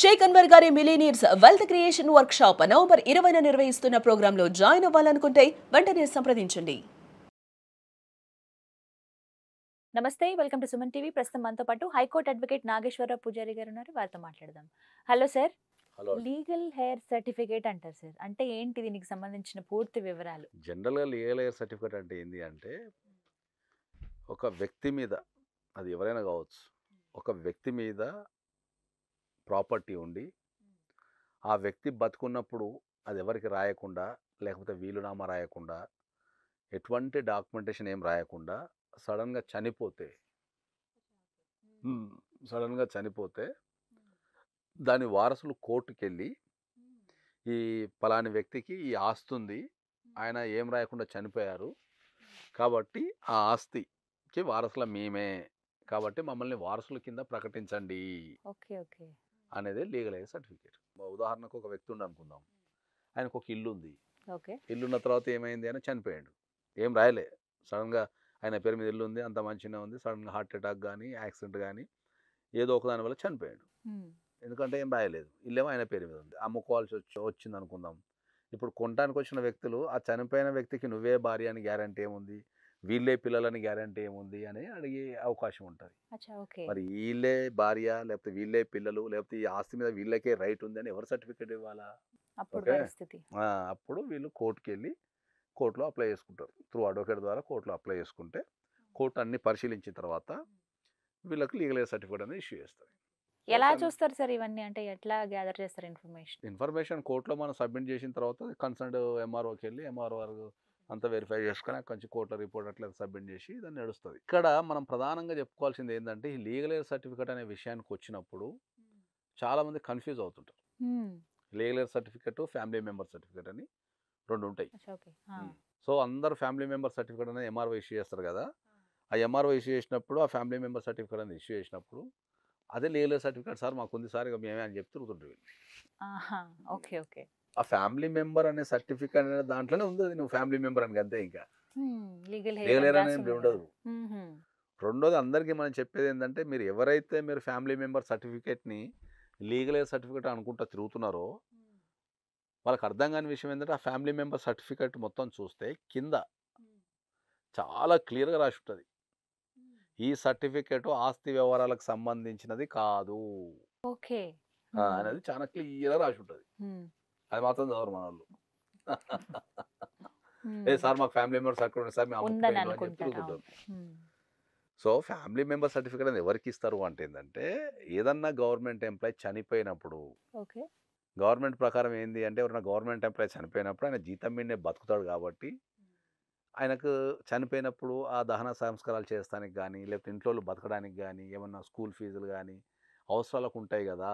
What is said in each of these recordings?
షేక్ అన్వర్ గారి millionaires wealth creation workshop November 20న నిర్వహిస్తున్న ప్రోగ్రాంలో జాయిన్ అవ్వాలనుకుంటే వెంటనే సంప్రదించండి. నమస్తే, వెల్కమ్ టు సుమన్ టీవీ. ప్రస్తుతం మనతో పాటు హైకోర్టు అడ్వకేట్ నాగేశ్వరరావు పూజారి గారు ఉన్నారు. వారితో మాట్లాడదాం. Hello sir. Hello. Legal heir certificate అంటారు సార్, అంటే ఏంటి? దీనికి సంబంధించిన పూర్తి వివరాలు. జనరల్గా లీగల్ హెయిర్ సర్టిఫికేట్ అంటే ఏంటి అంటే, ఒక వ్యక్తి మీద, అది ఎవరైనా కావచ్చు, ఒక వ్యక్తి మీద ప్రాపర్టీ ఉండి ఆ వ్యక్తి బతుకున్నప్పుడు అది ఎవరికి రాయకుండా, లేకపోతే వీలునామా రాయకుండా, ఎటువంటి డాక్యుమెంటేషన్ ఏం రాయకుండా సడన్గా చనిపోతే దాని వారసులు కోర్టుకి వెళ్ళి ఈ పలాని వ్యక్తికి ఈ ఆస్తి ఉంది, ఆయన ఏం రాయకుండా చనిపోయారు కాబట్టి ఆ ఆస్తికి వారసుల మేమే, కాబట్టి మమ్మల్ని వారసుల కింద ప్రకటించండి ఓకే ఓకే అనేది లీగల్ హెయిర్ సర్టిఫికేట్. ఉదాహరణకు ఒక వ్యక్తి ఉండి అనుకుందాం, ఆయనకు ఒక ఇల్లు ఉంది. ఓకే. ఇల్లున్న తర్వాత ఏమైంది అని చనిపోయాడు, ఏం రాయలే, సడన్గా ఆయన పేరు మీద ఇల్లు ఉంది, అంత మంచిగా ఉంది, సడన్గా హార్ట్ అటాక్ కానీ యాక్సిడెంట్ కానీ ఏదో ఒక దాని వల్ల చనిపోయాడు. ఎందుకంటే ఏం రాయలేదు, ఇల్లేమో ఆయన పేరు మీద ఉంది, అమ్ముకోవాల్సి వచ్చింది అనుకుందాం. ఇప్పుడు కొనడానికి వచ్చిన వ్యక్తులు ఆ చనిపోయిన వ్యక్తికి నువ్వే భార్య అని గ్యారంటీ ఏముంది, వీళ్ళే పిల్లలని గ్యారంటీ ఏముంది అని అడిగే అవకాశం ఉంటుంది. మరి వీళ్ళే భార్య, లేకపోతే వీళ్ళే పిల్లలు, లేకపోతే ఈ ఆస్తి మీద వీళ్ళకే రైట్ ఉంది అని ఎవరు సర్టిఫికేట్ ఇవ్వాలా? అప్పుడు వీళ్ళు కోర్టుకి వెళ్ళి కోర్టులో అప్లై చేసుకుంటారు, త్రూ అడ్వకేట్ ద్వారా కోర్టులో అప్లై చేసుకుంటే కోర్టు అన్ని పరిశీలించిన తర్వాత వీళ్ళకి లీగల్ హెయిర్ సర్టిఫికేట్ అనేది ఇష్యూ చేస్తారు. ఎలా చూస్తారు సార్ ఇవన్నీ? అంటే ఎట్లా గ్యాదర్ చేస్తారు ఇన్ఫర్మేషన్ కోర్టులో మనం సబ్మిట్ చేసిన తర్వాత కన్సర్న్డ్ ఎంఆర్ఓకి వెళ్ళి ఎంఆర్ఓ అంతా వెరిఫై చేసుకుని కొంచెం కోర్టులో రిపోర్ట్ అట్లా సబ్మిట్ చేసి దాన్ని నడుస్తుంది. ఇక్కడ మనం ప్రధానంగా చెప్పుకోవాల్సింది ఏంటంటే, ఈ లీగల్ హెయిర్ సర్టిఫికేట్ అనే విషయానికి వచ్చినప్పుడు చాలామంది కన్ఫ్యూజ్ అవుతుంటారు. Legal heir certificate, family member certificate అని రెండు ఉంటాయి. సో అందరు ఫ్యామిలీ మెంబర్ సర్టిఫికేట్ అనేది ఎంఆర్ఓ ఇష్యూ చేస్తారు కదా, ఆ ఎంఆర్ఓ ఇష్యూ చేసినప్పుడు ఆ ఫ్యామిలీ మెంబర్ సర్టిఫికేట్ అనేది ఇష్యూ చేసినప్పుడు అదే లీగల్ హెయిర్ సర్టిఫికేట్ సార్ మాకు ఉంది సార్ ఇక మేమే అని చెప్తూ తిరుగుతుంటారు. Okay okay. ఆ ఫ్యామిలీ మెంబర్ అనే సర్టిఫికేట్ అనే దాంట్లోనే ఉంది, అది నువ్వు ఫ్యామిలీ మెంబర్ అని అంతే, ఇంకా లీగల్ హెయిర్ అనేది ఉండదు. రెండోది అందరికీ మనం చెప్పేది ఏంటంటే, మీరు ఎవరైతే మీరు ఫ్యామిలీ మెంబర్ సర్టిఫికేట్ని లీగల్ హెయిర్ సర్టిఫికేట్ అనుకుంటా తిరుగుతున్నారో వాళ్ళకి అర్థం కాని విషయం ఏంటంటే, ఆ ఫ్యామిలీ మెంబర్ సర్టిఫికేట్ మొత్తం చూస్తే కింద చాలా క్లియర్గా రాసి ఉంటుంది, ఈ సర్టిఫికేట్ ఆస్తి వ్యవహారాలకు సంబంధించినది కాదు అనేది చాలా క్లియర్గా రాసి ఉంటుంది. అది మాత్రం చదవరు మన వాళ్ళు. ఏ సార్ మాకు ఫ్యామిలీ మెంబర్ సర్టిఫికేట్ సార్ మేము తిరుగుతుంటారు. సో ఫ్యామిలీ మెంబర్ సర్టిఫికేట్ అనేది ఎవరికి ఇస్తారు అంటే ఏంటంటే, ఏదన్నా గవర్నమెంట్ ఎంప్లాయ్ చనిపోయినప్పుడు, గవర్నమెంట్ ప్రకారం ఏంది అంటే, ఎవరైనా గవర్నమెంట్ ఎంప్లాయ్ చనిపోయినప్పుడు ఆయన జీతం మీదనే బతుకుతాడు కాబట్టి ఆయనకు చనిపోయినప్పుడు ఆ దహన సంస్కారాలు చేస్తానికి కానీ, లేకపోతే ఇంట్లో బతకడానికి కానీ, ఏమన్నా స్కూల్ ఫీజులు కానీ అవసరాలకు ఉంటాయి కదా,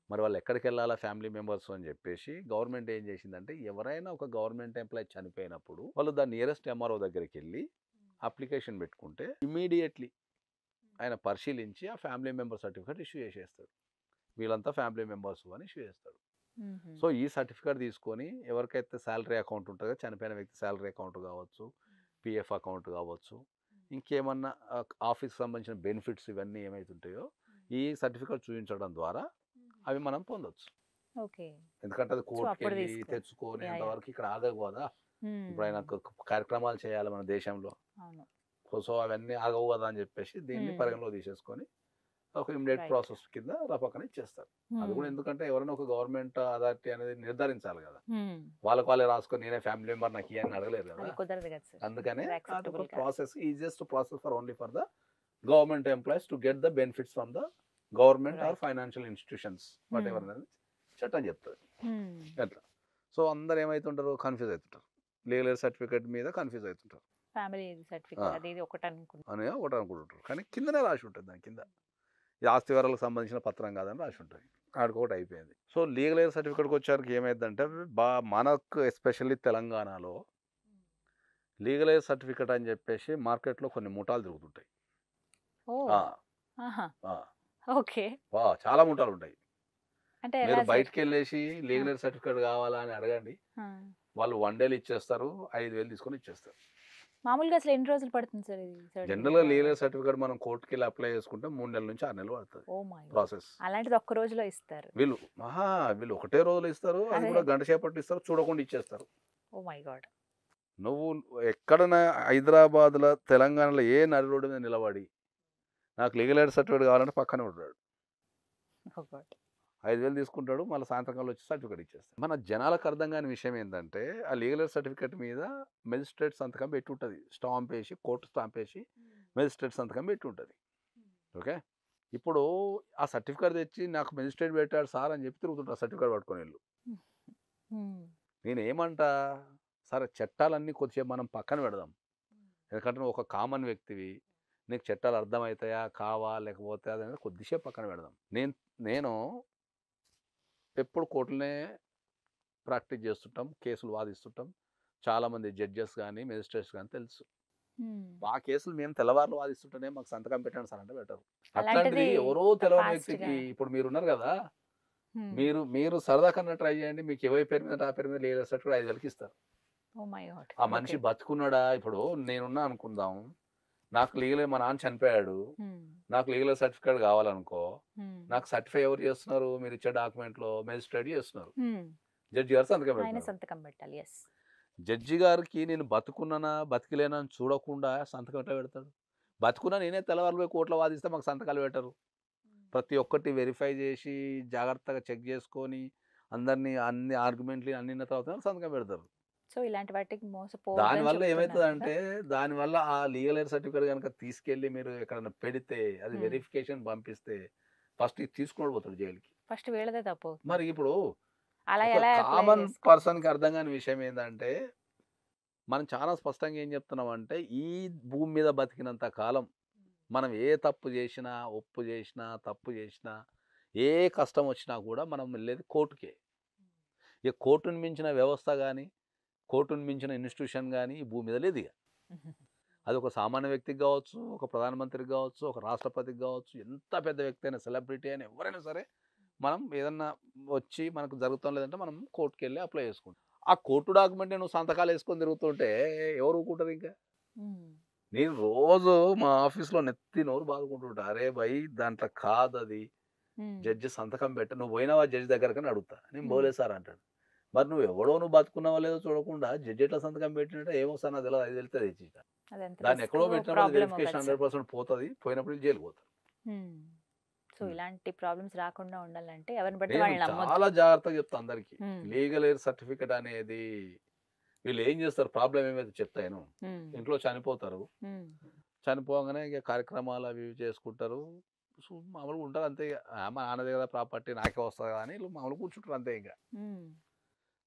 మరి వాళ్ళు ఎక్కడికి వెళ్ళాలా ఫ్యామిలీ మెంబర్స్ అని చెప్పేసి గవర్నమెంట్ ఏం చేసిందంటే, ఎవరైనా ఒక గవర్నమెంట్ ఎంప్లాయ్ చనిపోయినప్పుడు వాళ్ళు దాని నియరెస్ట్ ఎంఆర్ఓ దగ్గరికి వెళ్ళి అప్లికేషన్ పెట్టుకుంటే ఇమీడియట్లీ ఆయన పరిశీలించి ఆ ఫ్యామిలీ మెంబర్ సర్టిఫికేట్ ఇష్యూ చేసేస్తాడు, వీళ్ళంతా ఫ్యామిలీ మెంబర్స్ అని ఇష్యూ చేస్తాడు. సో ఈ సర్టిఫికేట్ తీసుకొని ఎవరికైతే శాలరీ అకౌంట్ ఉంటుందో, చనిపోయిన వ్యక్తి శాలరీ అకౌంట్ కావచ్చు, పిఎఫ్ అకౌంట్ కావచ్చు, ఇంకేమన్నా ఆఫీస్కి సంబంధించిన బెనిఫిట్స్ ఇవన్నీ ఏమైతుంటాయో ఈ సర్టిఫికేట్ చూపించడం ద్వారా అవి మనం పొందొచ్చు. ఎందుకంటే అది కోర్టుకి వెళ్ళి తెచ్చుకునేంత వరకు ఇక్కడ ఆగవు కదా, ఇప్పుడు ఆయన కార్యక్రమాలు చేయాలి మన దేశంలో, సో అవన్నీ ఆగవు కదా అని చెప్పేసి దీన్ని పరిగణలో తీసేసుకొని ఒక ఇమిడియట్ ప్రాసెస్ కింద రపకన ఇచ్చేస్తారు. అది కూడా ఎందుకంటే ఎవరైనా ఒక గవర్నమెంట్ అథారిటీ అనేది నిర్ధారించాలి కదా, వాళ్ళే రాసుకొని నేనే ఫ్యామిలీ మెంబర్ నాకు ఇవన్నీ అడగలేదు కదా, అందుకనే process easiest process for only for the government employees to get the benefits from the government or financial institutions what ever అనేది చట్టం చెప్తుంది అట్లా. సో అందరు ఏమవుతుంటారు, కన్ఫ్యూజ్ అవుతుంటారు, లీగల్ హెయిర్ సర్టిఫికేట్ మీద కన్ఫ్యూజ్ అవుతుంటారు, అని ఒకటి అనుకుంటుంటారు. కానీ కిందనే రాసి ఉంటుంది, దాని కింద ఇది ఆస్తి వివరాలకు సంబంధించిన పత్రం కాదని రాసి ఉంటుంది, ఆడుకోటి అయిపోయింది. సో లీగల్ హెయిర్ సర్టిఫికేట్కి వచ్చేసరికి ఏమైందంటే, మనకు ఎస్పెషల్లీ తెలంగాణలో లీగల్ హెయిర్ సర్టిఫికేట్ అని చెప్పేసి మార్కెట్లో కొన్ని ముఠాలు తిరుగుతుంటాయి. చాలా ముఠాలు ఉంటాయి. మీరు బయటకు వెళ్ళేసి లీగల్ హెయిర్ సర్టిఫికేట్ కావాలా అని అడగండి, వాళ్ళు 1 డేలు ఇచ్చేస్తారు, 5,000 తీసుకొని ఇచ్చేస్తారు. మామూలుగా అసలు ఎన్ని రోజులు పడుతుంది సార్ ఇది జనరల్గా లీగల్ సర్టిఫికేట్ మనం కోర్టుకి వెళ్ళి అప్లై చేసుకుంటే 3 నెలల నుంచి 6 నెలలు పడుతుంది ఓ మై గాడ్ ప్రాసెస్. అలాంటిది ఒక్క రోజులో ఇస్తారు వీళ్ళు ఒకటే రోజులు ఇస్తారు, అది అదే. కూడా గంట సేపట్లో ఇస్తారు, చూడకుండా ఇచ్చేస్తారు. ఓ మై గాడ్ నువ్వు ఎక్కడైనా హైదరాబాద్లో తెలంగాణలో ఏ నడి రోడ్డు మీద నిలబడి నాకు లీగల్ ఎయిడ్ సర్టిఫికేట్ కావాలంటే పక్కనే ఉంటాడు, ఓ గాడ్ 5,000 తీసుకుంటాడు, మళ్ళీ సాయంత్రకాలం వచ్చి సర్టిఫికేట్ ఇచ్చేస్తాడు. మన జనాలకు అర్థం కాని విషయం ఏంటంటే ఆ లీగల్ ఎయిడ్ సర్టిఫికేట్ మీద మెజిస్ట్రేట్ సంతకం పెట్టి ఉంటుంది, స్టాంప్ వేసి కోర్టు స్టాంప్ వేసి మెజిస్ట్రేట్ సంతకం పెట్టి ఉంటుంది. ఓకే, ఇప్పుడు ఆ సర్టిఫికేట్ తెచ్చి నాకు మెజిస్ట్రేట్ పెట్టాడు సార్ అని చెప్పి తిరుగుతుంటారు సర్టిఫికేట్ పట్టుకొని వెళ్ళు. నేనేమంటా, సరే చట్టాలన్నీ కొద్దిసేపు మనం పక్కన పెడదాం, ఎందుకంటే నువ్వు ఒక కామన్ వ్యక్తివి, నీకు చట్టాలు అర్థమవుతాయా కావా లేకపోతే అదనేది కొద్దిసేపు పక్కన పెడదాం. నేను ఎప్పుడు కోర్టులనే ప్రాక్టీస్ చేస్తుంటాం, కేసులు వాదిస్తుంటాం, చాలామంది జడ్జెస్ కానీ మెజిస్ట్రేట్స్ కానీ తెలుసు. మా కేసులు మేము తెల్లవారులు వాదిస్తుంటేనే మాకు సంతకం పెట్టండి సార్ అంటే పెట్టరు. అట్లాంటిది ఎవరో తెలవని వ్యక్తికి, ఇప్పుడు మీరు ఉన్నారు కదా, మీరు సరదా కన్నా ట్రై చేయండి, మీకు ఎవరి పేరు మీద ఆ పేరు మీద లీగల్ సర్టిఫికేట్ 5,000కి ఇస్తారు. ఆ మనిషి బతుకున్నాడా, ఇప్పుడు నేనున్నా అనుకుందాం, నాకు లీగల్ మా నాన్న చనిపోయాడు, నాకు లీగల్ సర్టిఫికేట్ కావాలనుకో, నాకు సర్టిఫై ఎవరు చేస్తున్నారు, మీరు ఇచ్చే డాక్యుమెంట్ లో మెజిస్ట్రేట్ చేస్తున్నారు, జడ్జి గారు సంతకం పెట్టాలి. జడ్జి గారికి నేను బతుకున్నానా బతికిలేనా అని చూడకుండా సంతకం ఎట్లా పెడతాడు? బతుకున్నా నేనే తెల్లవారులు పోయి కోర్టులో వాదిస్తే మాకు సంతకాలు పెట్టరు. ప్రతి ఒక్కటి వెరిఫై చేసి జాగ్రత్తగా చెక్ చేసుకొని అందరినీ అన్ని ఆర్గ్యుమెంట్లు అన్ని తర్వాత సంతకం పెడతారు. సో ఇలాంటి వాటికి దానివల్ల ఏమవుతుందంటే, దానివల్ల ఆ లీగల్ ఎయిడ్ సర్టిఫికేట్ కనుక తీసుకెళ్ళి మీరు ఎక్కడైనా పెడితే, అది వెరిఫికేషన్ పంపిస్తే ఫస్ట్ ఇది తీసుకుని పోతాడు జైలుకి. ఫస్ట్ వీళ్ళదే తప్పు. మరి ఇప్పుడు అలా కామన్ పర్సన్ కి అర్థం కాని విషయం ఏంటంటే, మనం చాలా స్పష్టంగా ఏం చెప్తున్నాం అంటే, ఈ భూమి మీద బతికినంత కాలం మనం ఏ తప్పు చేసినా, ఒప్పు చేసినా, తప్పు చేసినా, ఏ కష్టం వచ్చినా కూడా మనం వెళ్ళేది కోర్టుకే. ఇక కోర్టును మించిన వ్యవస్థ కానీ, కోర్టును మించిన ఇన్స్టిట్యూషన్ కానీ ఈ భూమి మీద లేదు. ఇక అది ఒక సామాన్య వ్యక్తికి కావచ్చు, ఒక ప్రధానమంత్రికి కావచ్చు, ఒక రాష్ట్రపతికి కావచ్చు, ఎంత పెద్ద వ్యక్తి అయినా, సెలబ్రిటీ అయినా, ఎవరైనా సరే, మనం ఏదన్నా వచ్చి మనకు జరుగుతాం లేదంటే మనం కోర్టుకి వెళ్ళి అప్లై చేసుకుంటాం. ఆ కోర్టు డాక్యుమెంట్ నువ్వు సంతకాలు వేసుకొని తిరుగుతుంటే ఎవరు ఊరుకుంటారు? ఇంకా నేను రోజు మా ఆఫీస్లో నెత్తి నోరు బాదుకుంటుంటా, అరే భయ్ దాంట్లో కాదు, అది జడ్జి సంతకం పెట్ట, నువ్వు పోయినావా జడ్జి దగ్గరకని అడుగుతా, నేను పోలేదు సార్ అంటాడు. మరి నువ్వు ఎవడో నువ్వు బతుకున్నావా లేదో చూడకుండా జడ్జి ఎట్లా సంతకం పెట్టినట్టే ఏమో సార్ నాకు తెలియదు, అది వెళ్తే తెచ్చి దాన్ని ఎక్కడో పెట్టినప్పుడు వెరిఫికేషన్ 100% పోతుంది, పోయినప్పుడు జైలు పోతారు. సో ఇలాంటి ప్రాబ్లమ్స్ రాకుండా ఉండాలంటే ఎవరిని బట్టి వాళ్ళని నమ్మొద్దు. చాలా జాగ్రత్తగా చెప్తా అందరికి, లీగల్ ఎయిడ్ సర్టిఫికేట్ అనేది వీళ్ళు ఏం చేస్తారు, ప్రాబ్లం ఏమైతే చెప్తాను, ఇంట్లో చనిపోతారు, చనిపోగానే ఇక కార్యక్రమాలు అవి చేసుకుంటారు, మామూలుగా ఉంటారు అంతే. మా నాన్నదే కదా ప్రాపర్టీ నాకే వస్తుంది కదా అని వీళ్ళు మామూలుగా కూర్చుంటారు అంతే. ఇంకా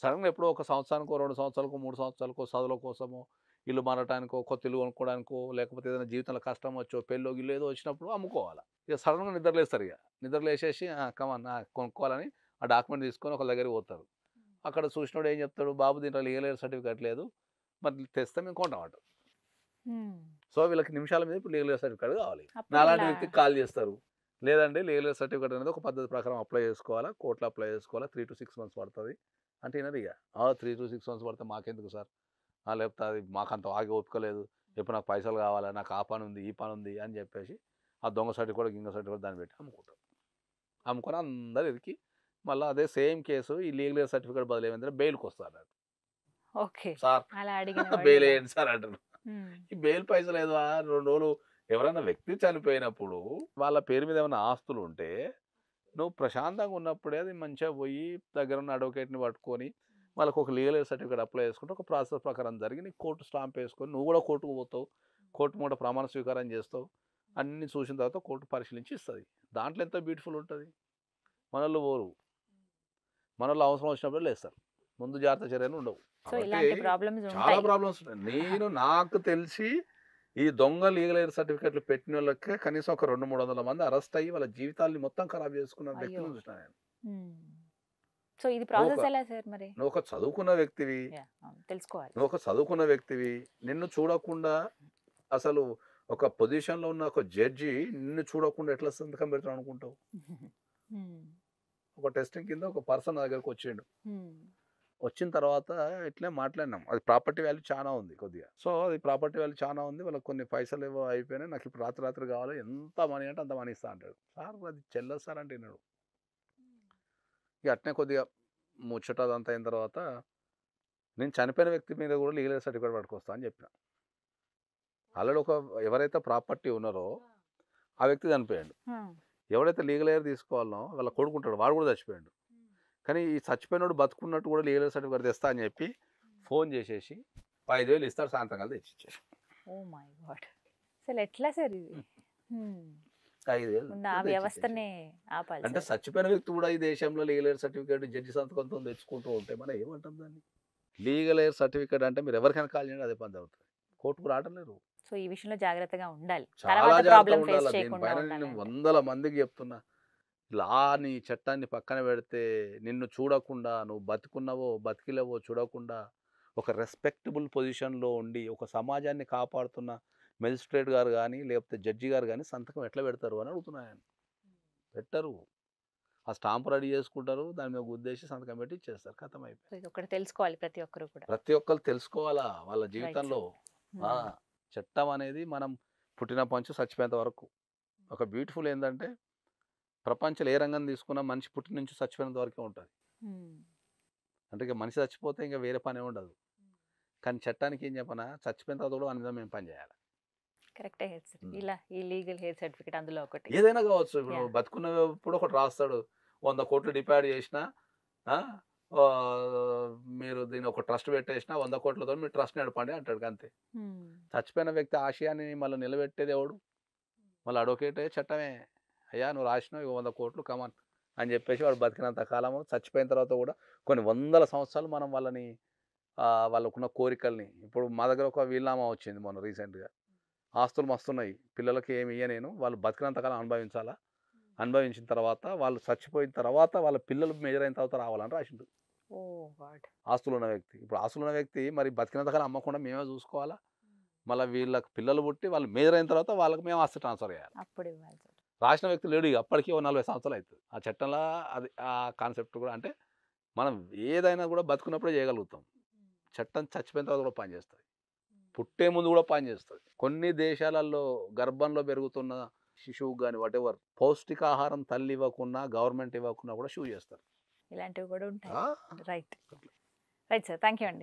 సడన్గా ఎప్పుడో ఒక సంవత్సరానికో 2 సంవత్సరాలకో 3 సంవత్సరాలకో చదువుల కోసమో, ఇల్లు మారటానికో, కొత్త ఇల్లు కొనుక్కోవడానికో, లేకపోతే ఏదైనా జీవితంలో కష్టం వచ్చో, పెళ్ళో గిల్లు ఏదో వచ్చినప్పుడు అమ్ముకోవాలి. ఇక సడన్గా నిద్రలేస్తారు. ఇక నిద్రలేసేసి కమన్ కొనుక్కోవాలని ఆ డాక్యుమెంట్ తీసుకొని ఒక దగ్గరికి పోతారు. అక్కడ చూసినోడు ఏం చెప్తాడు, బాబు దీంట్లో లీగల్ ఎయిడ్ సర్టిఫికేట్ లేదు, మరి తెస్తే మేము కొంటామంట. సో వీళ్ళకి నిమిషాల మీద ఇప్పుడు లీగల్ ఎయిడ్ సర్టిఫికేట్ కావాలి. నాలాంటి వ్యక్తికి కాల్ చేస్తారు, లేదండి లీగల్ ఎయిడ్ సర్టిఫికేట్ అనేది ఒక పద్ధతి ప్రకారం అప్లై చేసుకోవాలా, కోర్టులో అప్లై చేసుకోవాలా, 3 to 6 months పడుతుంది అంటే వినరు. ఇక 3 to 6 months పడితే మాకెందుకు సార్, లేకపోతే అది మాకు అంత ఆగి ఒప్పుకోలేదు, ఎప్పుడు నాకు పైసలు కావాలా, నాకు ఆ పని ఉంది ఈ పని ఉంది అని చెప్పేసి ఆ దొంగ సర్టిఫికేట్ గింగ సర్టిఫికేట్ దాన్ని పెట్టి అమ్ముకుంటారు. అమ్ముకొని అందరు ఎదికి మళ్ళీ అదే సేమ్ కేసు ఈ లీగల్ ఎయిడ్ సర్టిఫికేట్ బదులు ఏమైందంటే బెయిల్కి వస్తారు. సార్ బెయిల్ వేయండి సార్ అంటారు. ఈ బెయిల్ పైసలు ఏదో 2 రోజులు ఎవరైనా వ్యక్తి చనిపోయినప్పుడు వాళ్ళ పేరు మీద ఏమైనా ఆస్తులు ఉంటే నువ్వు ప్రశాంతంగా ఉన్నప్పుడే అది మంచిగా పోయి దగ్గర ఉన్న అడ్వకేట్ని పట్టుకొని వాళ్ళకి ఒక లీగల్ ఎయిడ్ సర్టిఫికేట్ అప్లై చేసుకుంటే ఒక ప్రాసెస్ ప్రకారం జరిగి నీకు కోర్టు స్టాంప్ వేసుకొని నువ్వు కూడా కోర్టుకు పోతావు, కోర్టు మూట ప్రమాణ స్వీకారం చేస్తావు, అన్ని చూసిన తర్వాత కోర్టు పరిశీలించి ఇస్తుంది. దాంట్లో ఎంత బ్యూటిఫుల్ ఉంటుంది. మనల్లో ఓరు, మనల్లో అవసరం వచ్చినప్పుడు లేస్తారు, ముందు జాగ్రత్త చర్యలు ఉండవు. చాలా ప్రాబ్లమ్స్ ఉంటాయి. నాకు తెలిసి ఈ దొంగ లీగల్ ఎయిడ్ సర్టిఫికేట్లు పెట్టిన వాళ్ళకే కనీసం ఒక 200-300 మంది అరెస్ట్ అయ్యి వాళ్ళ జీవితాన్ని మొత్తం ఖరాబ్ చేసుకున్న వ్యక్తులను చూసిన నేను. సో ఇది ప్రాసెస్ ఎలా సార్? మరి నువ్వు ఒక చదువుకున్న వ్యక్తివి, తెలుసుకోవాలి, నువ్వు ఒక చదువుకున్న వ్యక్తివి, నిన్ను చూడకుండా అసలు ఒక పొజిషన్లో ఉన్న ఒక జడ్జి నిన్ను చూడకుండా ఎట్లా సంతకం పెడతాడు అనుకుంటావు? ఒక టెస్టింగ్ కింద ఒక పర్సన్ దగ్గరకు వచ్చిండు, వచ్చిన తర్వాత ఇట్లే మాట్లాడినాం. అది ప్రాపర్టీ వాల్యూ చాలా ఉంది కొద్దిగా. సో, అది ప్రాపర్టీ వాల్యూ చాలా ఉంది. వాళ్ళకి కొన్ని పైసలు ఏవో అయిపోయినాయి. నాకు ఇప్పుడు రాత్రి కావాలి. ఎంత మనీ అంటే అంత మనీ ఇస్తా అంటాడు. సార్ అది చెల్లదు సార్ అంటే వినడు. ఇక అట్నే కొద్దిగా ముచ్చట అదంతా అయిన తర్వాత నేను చనిపోయిన వ్యక్తి మీద కూడా లీగల్ సర్టిఫికేట్ పట్టుకొస్తా అని చెప్పిన. ఆల్రెడీ ఎవరైతే ప్రాపర్టీ ఉన్నారో ఆ వ్యక్తి చనిపోయాడు. ఎవరైతే లీగల్ ఎయిర్ తీసుకోవాలనో వాళ్ళ కొడుకుంటాడు, వాడు కూడా చచ్చిపోయాడు. కానీ ఈ చచ్చిపోయినోడు బతుకున్నట్టు కూడా లీగల్ సర్టిఫికేట్ తెస్తా అని చెప్పి ఫోన్ చేసేసి 5,000 ఇస్తాడు, సాయంత్రం కలిసి తెచ్చిచ్చేసి. ఓ మై గాడ్, అసలు ఎట్లా సార్ ఇది? 5,000 ఆ వ్యవస్థనే ఆపాలి అంటే చచ్చిపోయిన వ్యక్తి కూడా ఈ దేశంలో లీగల్ ఎయిర్ సర్టిఫికేట్ జడ్జి సంతకంతో తెచ్చుకుంటూ ఉంటే మనం ఏమంటాం దాన్ని? లీగల్ ఎయిర్ సర్టిఫికేట్ అంటే మీరు ఎవరికైనా కాల్ చేయండి అదే పని అవుతుంది. కోర్టుకు రావట్లేరు. సో ఈ విషయంలో జాగ్రత్తగా ఉండాలి. చాలా తర్వాత జాగ్రత్తగా ప్రాబ్లం ఫేస్ ఉండాలి. చేయకుండా దీనిపైన నేను ఉండాలంటే. వందల మందికి చెప్తున్నా. లాని చట్టాన్ని పక్కన పెడితే నిన్ను చూడకుండా నువ్వు బతుకున్నావో బతికిలేవో చూడకుండా ఒక రెస్పెక్టబుల్ పొజిషన్లో ఉండి ఒక సమాజాన్ని కాపాడుతున్న మెజిస్ట్రేట్ గారు కానీ లేకపోతే జడ్జి గారు కానీ సంతకం ఎట్లా పెడతారు అని అడుగుతున్నాను. పెట్టరు. ఆ స్టాంప్ రెడీ చేసుకుంటారు, దాని మీద ఉద్దేశించి సంతకం పెట్టి ఇచ్చేస్తారు, ఖతం అయిపోయింది. సో ఇది ఒకటి తెలుసుకోవాలి ప్రతి ఒక్కరు కూడా. ప్రతి ఒక్కరు తెలుసుకోవాలా వాళ్ళ జీవితంలో. చట్టం అనేది మనం పుట్టినప్పటి నుంచి చచ్చిపోయేంత వరకు ఒక బ్యూటిఫుల్ ఏంటంటే ప్రపంచంలో ఏ రంగం తీసుకున్నా మనిషి పుట్టిన నుంచి చచ్చిపోయినంత వరకే ఉంటుంది. అంటే ఇక మనిషి చచ్చిపోతే ఇంకా వేరే పని ఉండదు. కానీ చట్టానికి ఏం చెప్పనా, చచ్చిపోయిన తర్వాత కూడా మీద మేము పని చేయాలి. కరెక్టే ఇలా ఈ లీగల్ హెయిర్ సర్టిఫికేట్ అందులో ఒకటి. ఏదైనా కావచ్చు. ఇప్పుడు బతుకున్నప్పుడు ఒకటి రాస్తాడు, 100 కోట్లు డిపాజిట్ చేసినా మీరు దీన్ని ఒక ట్రస్ట్ పెట్టేసినా 100 కోట్లతో మీరు ట్రస్ట్ నడపండి అంటాడు అంతే. చచ్చిపోయిన వ్యక్తి ఆశయాన్ని మళ్ళీ నిలబెట్టేది ఎవడు? మళ్ళీ అడ్వకేటే చట్టమే. అయ్యా నువ్వు రాసినావు 100 కోట్లు కమాన్ అని చెప్పేసి వాడు బతికినంత కాలము, చచ్చిపోయిన తర్వాత కూడా కొన్ని వందల సంవత్సరాలు మనం వాళ్ళకున్న కోరికల్ని. ఇప్పుడు మా దగ్గర ఒక వీలునామా వచ్చింది మొన్న రీసెంట్గా. ఆస్తులు మస్తున్నాయి, పిల్లలకి ఏమి ఇయ్యనేను, వాళ్ళు బతికినంత కాలం అనుభవించాలా, అనుభవించిన తర్వాత వాళ్ళు చచ్చిపోయిన తర్వాత వాళ్ళ పిల్లలు మేజర్ అయిన తర్వాత రావాలని రాసిండు ఆస్తులు ఉన్న వ్యక్తి. ఇప్పుడు ఆస్తులు ఉన్న వ్యక్తి మరి బతికినంత కాలం అమ్మకుండా మేమే చూసుకోవాలా, మళ్ళీ వీళ్ళకి పిల్లలు పుట్టి వాళ్ళు మేజర్ అయిన తర్వాత వాళ్ళకి మేము ఆస్తి ట్రాన్స్ఫర్ చేయాలి. అప్పుడు ఇవ్వాలి. రాసిన వ్యక్తి లేడు, ఇక అప్పటికి 40 సంవత్సరాలు అవుతుంది. ఆ చట్టంలో అది ఆ కాన్సెప్ట్ కూడా అంటే మనం ఏదైనా కూడా బతుకున్నప్పుడే చేయగలుగుతాం. చట్టం చచ్చిపోయిన తర్వాత కూడా పనిచేస్తుంది, పుట్టే ముందు కూడా పనిచేస్తుంది. కొన్ని దేశాలలో గర్భంలో పెరుగుతున్న శిశువుకు కానీ వాటెవర్ పౌష్టికాహారం తల్లి ఇవ్వకున్నా గవర్నమెంట్ ఇవ్వకున్నా కూడా షూ చేస్తారు. ఇలాంటివి కూడా ఉంటాయి. Right right sir, thank you అండి.